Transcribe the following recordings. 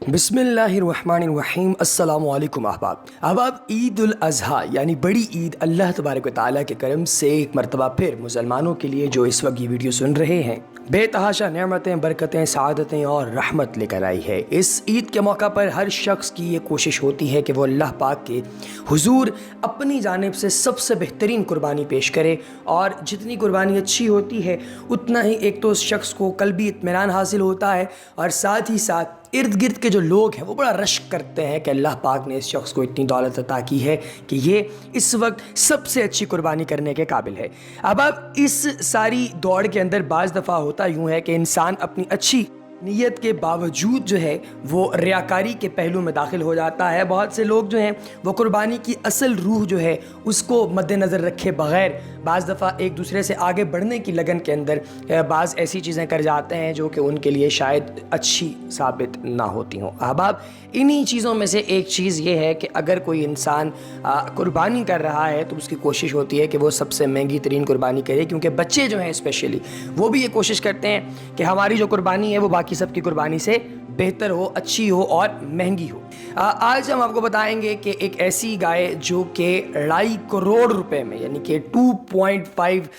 बिस्मिल्लाहिर्रहमानिर्रहीम। अस्सलामु अलैकुम अहबाब ईद उल अज़हा यानी बड़ी ईद अल्लाह तबारक व तआला के करम से एक मरतबा फिर मुसलमानों के लिए जो इस वक्त ये वीडियो सुन रहे हैं बेतहाशा नेमतें, बरकतें, सआदतें और रहमत लेकर आई है। इस ईद के मौका पर हर शख्स की ये कोशिश होती है कि वो अल्लाह पाक के हुजूर अपनी जानिब से सबसे बेहतरीन कुर्बानी पेश करे, और जितनी कुर्बानी अच्छी होती है उतना ही एक तो उस शख्स को कल्बी इत्मीनान हासिल होता है, और साथ ही साथ इर्द गिर्द के जो लोग हैं वो बड़ा रश्क करते हैं कि अल्लाह पाक ने इस शख्स को इतनी दौलत अता की है कि ये इस वक्त सबसे अच्छी कुर्बानी करने के काबिल है। अब इस सारी दौड़ के अंदर बाज़ दफ़ा होता यूँ है कि इंसान अपनी अच्छी नीयत के बावजूद जो है वो रियाकारी के पहलू में दाखिल हो जाता है। बहुत से लोग जो हैं वो कुर्बानी की असल रूह जो है उसको मद्देनज़र रखे बग़ैर बाज़ दफ़ा एक दूसरे से आगे बढ़ने की लगन के अंदर बाज़ ऐसी चीज़ें कर जाते हैं जो कि उनके लिए शायद अच्छी साबित ना होती हों। अहबाब, इन्हीं चीज़ों में से एक चीज़ ये है कि अगर कोई इंसान कुर्बानी कर रहा है तो उसकी कोशिश होती है कि वो सबसे महंगी तरीन कुर्बानी करे, क्योंकि बच्चे जो हैं स्पेशली वो भी ये कोशिश करते हैं कि हमारी जो कुर्बानी है वो बाकी सबकी कुर्बानी से बेहतर हो, अच्छी हो और महंगी हो। आज हम आपको बताएंगे कि एक ऐसी गाय जो कि 2.5 करोड़ रुपए में, यानी कि 2.5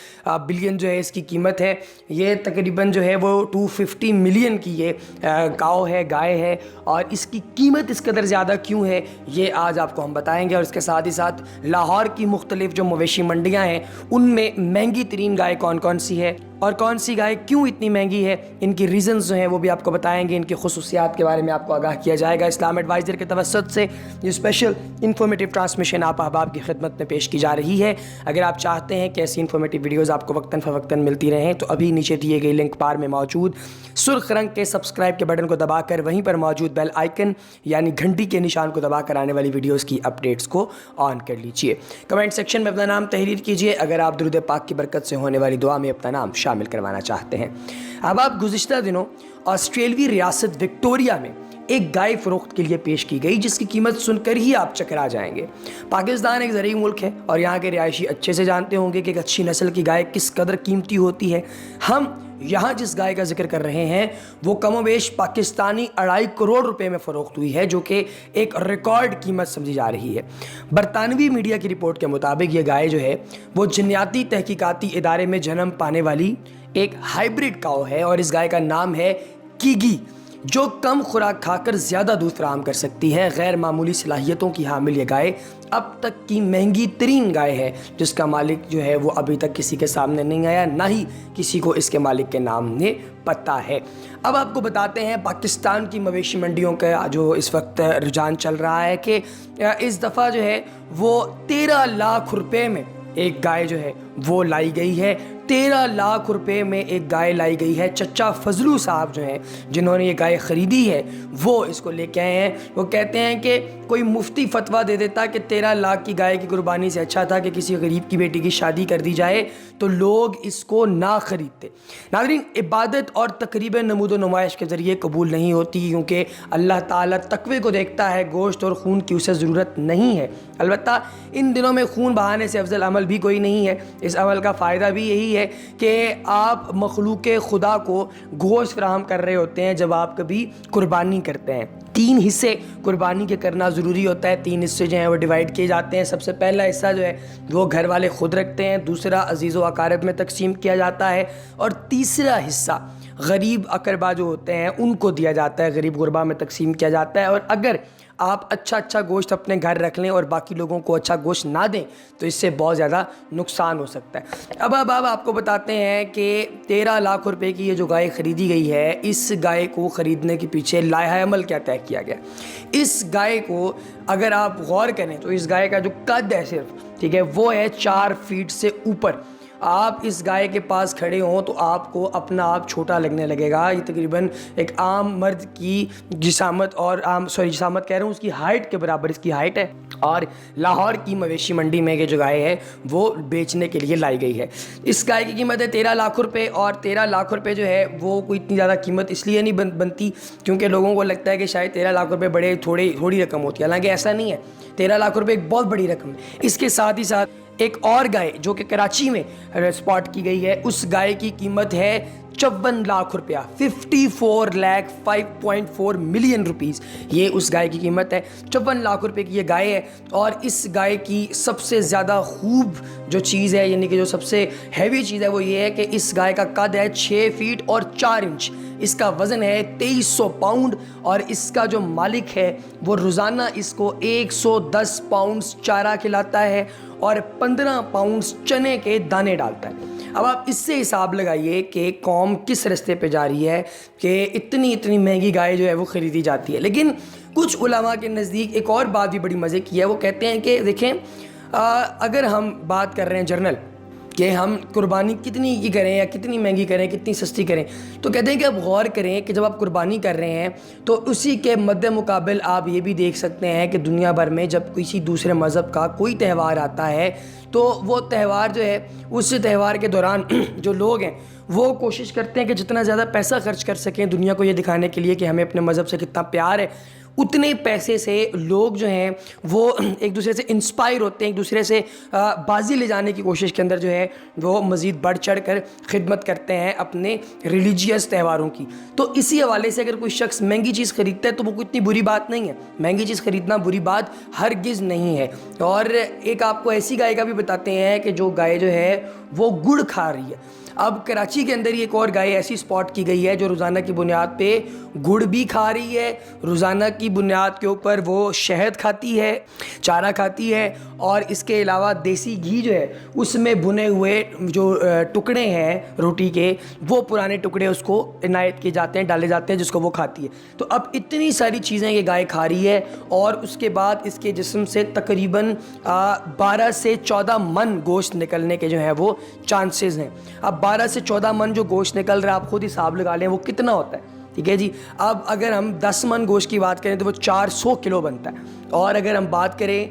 बिलियन जो है इसकी कीमत है, ये तकरीबन जो है वो 250 मिलियन की ये काव है, गाय है, और इसकी कीमत इस कदर ज़्यादा क्यों है ये आज आपको हम बताएंगे। और इसके साथ ही साथ लाहौर की मुख्तलिफ जो मवेशी मंडियाँ हैं उनमें महंगी तरीन गाय कौन कौन सी है और कौन सी गाय क्यों इतनी महंगी है, इनकी रीज़न्स जो हैं वो भी आपको बताएंगे, इनकी खुसूसियात के बारे में आपको आगाह किया जाएगा। इस्लाम एडवाइज़र के तवस्सुत से ये स्पेशल इन्फॉर्मेटिव ट्रांसमिशन आप अहबाब की खिदमत में पेश की जा रही है। अगर आप चाहते हैं कि ऐसी इन्फॉर्मेटिव वीडियोज़ आपको वक्तन फ़वक्तन मिलती रहें तो अभी नीचे दिए गए लिंक बार में मौजूद सुर्ख रंग के सब्सक्राइब के बटन को दबाकर वहीं पर मौजूद बेल आइकन यानी घंटी के निशान को दबाकर आने वाली वीडियोज़ की अपडेट्स को ऑन कर लीजिए। कमेंट सेक्शन में अपना नाम तहरीर कीजिए अगर आप दुरूद पाक की बरकत से होने वाली दुआ में अपना नाम शामिल करवाना चाहते हैं। अब आप गुज़िश्ता दिनों ऑस्ट्रेलवी रियासत विक्टोरिया में एक गाय फ़रोख्त के लिए पेश की गई जिसकी कीमत सुनकर ही आप चकरा जाएंगे। पाकिस्तान एक ज़रूरी मुल्क है और यहाँ के रिहायशी अच्छे से जानते होंगे कि एक अच्छी नस्ल की गाय किस कदर कीमती होती है। हम यहाँ जिस गाय का जिक्र कर रहे हैं वो कमोबेश पाकिस्तानी 2.5 करोड़ रुपए में फ़रोख्त हुई है, जो कि एक रिकॉर्ड कीमत समझी जा रही है। बरतानवी मीडिया की रिपोर्ट के मुताबिक ये गाय जो है वो जन्याती तहकीकाती इदारे में जन्म पाने वाली एक हाइब्रिड काऊ है, और इस गाय का नाम है कीगी, जो कम खुराक खाकर ज़्यादा दूध फराहम कर सकती है। गैर मामूली सलाहियतों की हामिल ये गाय अब तक की महंगी तरीन गाय है जिसका मालिक जो है वो अभी तक किसी के सामने नहीं आया, ना ही किसी को इसके मालिक के नाम ने पता है। अब आपको बताते हैं पाकिस्तान की मवेशी मंडियों का जो इस वक्त रुझान चल रहा है कि इस दफ़ा जो है वो 13 लाख रुपए में एक गाय जो है वो लाई गई है। 13 लाख रुपए में एक गाय लाई गई है। चचा फजलू साहब जो हैं जिन्होंने ये गाय ख़रीदी है वो इसको लेके आए हैं। वो कहते हैं कि कोई मुफ्ती फतवा दे देता कि 13 लाख की गाय की कुर्बानी से अच्छा था कि किसी गरीब की बेटी की शादी कर दी जाए तो लोग इसको ना ख़रीदते। नाज़रीन, इबादत और तकरीबन नमूद व नुमाइश के ज़रिए कबूल नहीं होती, क्योंकि अल्लाह ताला तक़वे को देखता है, गोश्त और खून की उसे ज़रूरत नहीं है। अलबत्ता इन दिनों में खून बहाने से अफजल अमल भी कोई नहीं है। इस अमल का फ़ायदा भी यही है कि आप मखलूक खुदा को गोश्त फराहम कर रहे होते हैं जब आप कभी कुर्बानी करते हैं। 3 हिस्से कुर्बानी के करना ज़रूरी होता है। 3 हिस्से जो हैं वो डिवाइड किए जाते हैं। सबसे पहला हिस्सा जो है वो घर वाले खुद रखते हैं, दूसरा अजीज़ व अकारब में तकसीम किया जाता है, और तीसरा हिस्सा गरीब अकरबा जो होते हैं उनको दिया जाता है, गरीब गुरबा में तकसीम किया जाता है। और अगर आप अच्छा गोश्त अपने घर रख लें और बाकी लोगों को अच्छा गोश्त ना दें तो इससे बहुत ज़्यादा नुकसान हो सकता है। अब आपको बताते हैं कि 13 लाख रुपए की ये जो गाय ख़रीदी गई है, इस गाय को ख़रीदने के पीछे लाहा अमल क्या तय किया गया। इस गाय को अगर आप गौर करें तो इस गाय का जो कद है सिर्फ, ठीक है, वो है 4 फीट से ऊपर। आप इस गाय के पास खड़े हों तो आपको अपना आप छोटा लगने लगेगा। ये तकरीबन एक आम मर्द की जिसामत और जिसामत कह रहा हूँ, उसकी हाइट के बराबर इसकी हाइट है। और लाहौर की मवेशी मंडी में ये जो गाय है वो बेचने के लिए लाई गई है। इस गाय की कीमत है 13 लाख रुपए, और 13 लाख रुपए जो है वो कोई इतनी ज़्यादा कीमत इसलिए नहीं बनती क्योंकि लोगों को लगता है कि शायद 13 लाख रुपए बड़े थोड़ी रकम होती है। हालांकि ऐसा नहीं है, 13 लाख रुपए एक बहुत बड़ी रकम है। इसके साथ ही साथ एक और गाय जो कि कराची में स्पॉट की गई है, उस गाय की कीमत है 54 लाख रुपया, 54 लाख 5.4 मिलियन रुपीज़ ये उस गाय की कीमत है। 54 लाख रुपए की ये गाय है। और इस गाय की सबसे ज़्यादा खूब जो चीज़ है, यानी कि जो सबसे हैवी चीज़ है, वो ये है कि इस गाय का कद है 6 फीट और 4 इंच, इसका वज़न है 2300 पाउंड, और इसका जो मालिक है वो रोज़ाना इसको 110 पाउंड्स चारा खिलाता है और 15 पाउंड्स चने के दाने डालता है। अब आप इससे हिसाब लगाइए कि कौम किस रास्ते पे जा रही है कि इतनी महंगी गाय जो है वो ख़रीदी जाती है। लेकिन कुछ उलमा के नज़दीक एक और बात भी बड़ी मज़े की है। वो कहते हैं कि देखें, अगर हम बात कर रहे हैं जर्नल कि हम कुर्बानी कितनी की करें या कितनी महंगी करें, कितनी सस्ती करें, तो कहते हैं कि आप गौर करें कि जब आप कुर्बानी कर रहे हैं तो उसी के मद्दे मुकाबिल आप ये भी देख सकते हैं कि दुनिया भर में जब किसी दूसरे मज़हब का कोई त्यौहार आता है तो वो त्यौहार जो है, उस त्यौहार के दौरान जो लोग हैं वो कोशिश करते हैं कि जितना ज़्यादा पैसा खर्च कर सकें दुनिया को ये दिखाने के लिए कि हमें अपने मज़हब से कितना प्यार है। उतने पैसे से लोग जो हैं वो एक दूसरे से इंस्पायर होते हैं, एक दूसरे से बाजी ले जाने की कोशिश के अंदर जो है वो मज़ीद बढ़ चढ़ कर खिदमत करते हैं अपने रिलीजियस त्यौहारों की। तो इसी हवाले से अगर कोई शख्स महंगी चीज़ ख़रीदता है तो वो कोई इतनी बुरी बात नहीं है। महंगी चीज़ ख़रीदना बुरी बात हरगिज़ नहीं है। और एक आपको ऐसी गाय का भी बताते हैं कि जो गाय जो है वो गुड़ खा रही है। अब कराची के अंदर ही एक और गाय ऐसी स्पॉट की गई है जो रोज़ाना की बुनियाद पे गुड़ भी खा रही है, रोज़ाना की बुनियाद के ऊपर वो शहद खाती है, चारा खाती है, और इसके अलावा देसी घी जो है उसमें भुने हुए जो टुकड़े हैं रोटी के, वो पुराने टुकड़े उसको इनायत किए जाते हैं, डाले जाते हैं, जिसको वो खाती है। तो अब इतनी सारी चीज़ें ये गाय खा रही है और उसके बाद इसके जिस्म से तकरीबन 12 से 14 मन गोश्त निकलने के जो है वो चांसेस हैं। अब 12 से 14 मन जो गोश्त निकल रहा है, आप खुद हिसाब लगा लें वो कितना होता है, ठीक है जी। अब अगर हम 10 मन गोश्त की बात करें तो वो 400 किलो बनता है, और अगर हम बात करें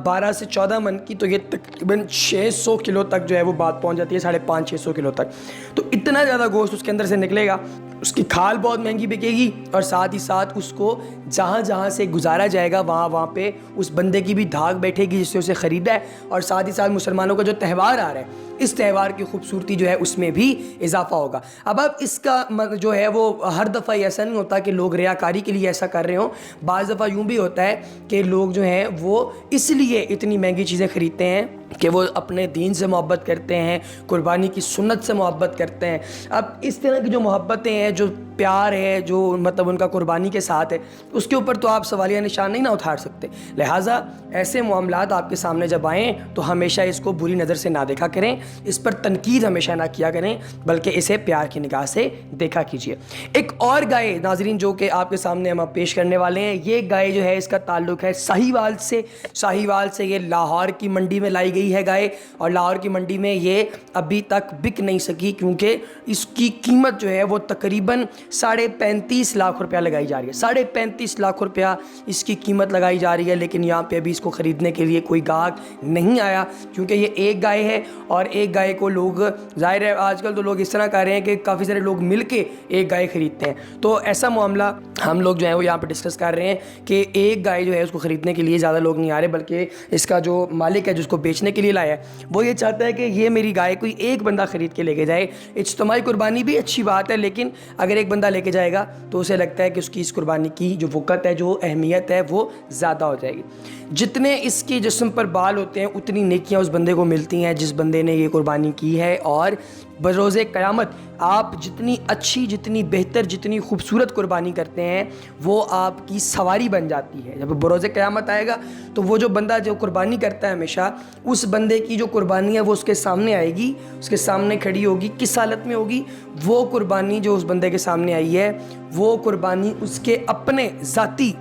12 से 14 मन की तो ये तकरीबन 600 किलो तक जो है वो बात पहुंच जाती है, 550-600 किलो तक। तो इतना ज़्यादा गोश्त उसके अंदर से निकलेगा। उसकी खाल बहुत महंगी बिकेगी और साथ ही साथ उसको जहाँ जहाँ से गुजारा जाएगा वहाँ पे उस बंदे की भी धाक बैठेगी जिससे उसे ख़रीदा है। और साथ ही साथ मुसलमानों का जो त्यौहार आ रहा है, इस त्यौहार की खूबसूरती जो है उसमें भी इजाफा होगा। अब इसका जो है वो हर दफ़ा ऐसा नहीं होता कि लोग रियाकारी के लिए ऐसा कर रहे हों। बाज़ दफ़ा यूँ भी होता है कि लोग जो हैं वो इसलिए इतनी महंगी चीज़ें ख़रीदते हैं कि वो अपने दीन से मोहब्बत करते हैं, कुर्बानी की सुन्नत से मोहब्बत करते हैं। अब इस तरह की जो मोहब्बतें हैं, जो प्यार है, जो मतलब उनका कुर्बानी के साथ है, उसके ऊपर तो आप सवालिया निशान नहीं ना उतार सकते। लिहाजा ऐसे मामलात आपके सामने जब आएँ तो हमेशा इसको बुरी नज़र से ना देखा करें, इस पर तनकीद हमेशा ना किया करें, बल्कि इसे प्यार की निगाह से देखा कीजिए। एक और गाय नाजरीन जो कि आपके सामने हम पेश करने वाले हैं, ये गाय जो है इसका ताल्लुक़ है साहिवाल से। साहिवाल से ये लाहौर की मंडी में लाई गई है गाय, और लाहौर की मंडी में ये अभी तक बिक नहीं सकी क्योंकि इसकी कीमत जो है वो तकरीबन 35.5 लाख रुपया लगाई जा रही है। 35.5 लाख रुपया इसकी कीमत लगाई जा रही है, लेकिन यहाँ पे अभी इसको ख़रीदने के लिए कोई गाहक नहीं आया क्योंकि ये एक गाय है और एक गाय को लोग, ज़ाहिर है आजकल तो लोग इस तरह कर रहे हैं कि काफ़ी सारे लोग मिल के एक गाय ख़रीदते हैं। तो ऐसा मामला हम लोग जो है वो यहाँ पर डिस्कस कर रहे हैं कि एक गाय जो है उसको ख़रीदने के लिए ज़्यादा लोग नहीं आ रहे, बल्कि इसका जो मालिक है जिसको बेचने के लिए लाया है वो ये चाहता है कि ये मेरी गाय कोई एक बंदा ख़रीद के लेके जाए। इज्तिमाई कुर्बानी भी अच्छी बात है, लेकिन अगर एक बंदा लेके जाएगा तो उसे लगता है कि उसकी इस कुर्बानी की जो वक़्त है, जो अहमियत है, वो ज़्यादा हो जाएगी। जितने इसके जिस्म पर बाल होते हैं उतनी नेकियां उस बंदे को मिलती हैं जिस बंदे ने ये कुर्बानी की है। और बरोज़े क़यामत आप जितनी अच्छी, जितनी बेहतर, जितनी खूबसूरत कुर्बानी करते हैं वो आपकी सवारी बन जाती है। जब बरोज़े क़यामत आएगा तो वो जो बंदा जो कुर्बानी करता है हमेशा उस बंदे की जो कुर्बानी है वो उसके सामने आएगी, उसके सामने खड़ी होगी। किस हालत में होगी? वो कुर्बानी जो उस बंदे के सामने आई है वो कुर्बानी उसके अपने ज़ाती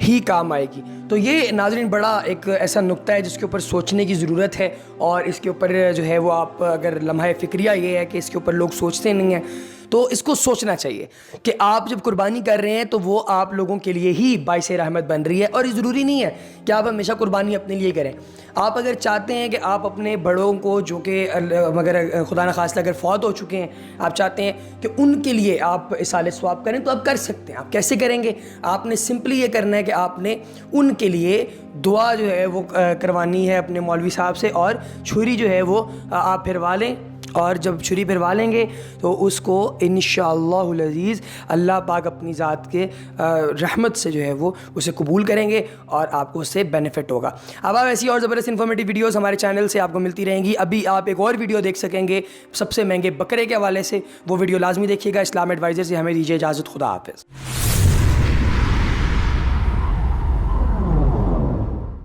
ही काम आएगी। तो ये नाज़रीन बड़ा एक ऐसा नुक्ता है जिसके ऊपर सोचने की ज़रूरत है, और इसके ऊपर जो है वो आप अगर लम्हा फ़िक्रिया ये है कि इसके ऊपर लोग सोचते नहीं हैं, तो इसको सोचना चाहिए कि आप जब कुर्बानी कर रहे हैं तो वो आप लोगों के लिए ही बाइस रहमत बन रही है। और ये ज़रूरी नहीं है कि आप हमेशा कुर्बानी अपने लिए करें। आप अगर चाहते हैं कि आप अपने बड़ों को, जो कि मगर खुदा न खास्ता अगर फ़ौत हो चुके हैं, आप चाहते हैं कि उनके लिए आप इसाले सवाब करें, तो आप कर सकते हैं। आप कैसे करेंगे? आपने सिंपली ये करना है कि आपने उनके लिए दुआ जो है वो करवानी है अपने मौलवी साहब से, और छुरी जो है वो आप फिरवा लें اور جب چھری پھروا لیں گے تو اس کو انشاءاللہ العزیز اللہ پاک اپنی ذات کے رحمت سے جو ہے وہ اسے قبول کریں گے اور آپ کو اس سے بینیفٹ ہوگا۔ اب آپ ایسی اور زبردست انفارمیٹیو ویڈیوز ہمارے چینل سے آپ کو ملتی رہیں گی۔ ابھی آپ ایک اور ویڈیو دیکھ سکیں گے سب سے مہنگے بکرے کے حوالے سے، وہ ویڈیو لازمی دیکھیے گا۔ اسلام ایڈوائزر سے ہمیں دیجیے اجازت، خدا حافظ۔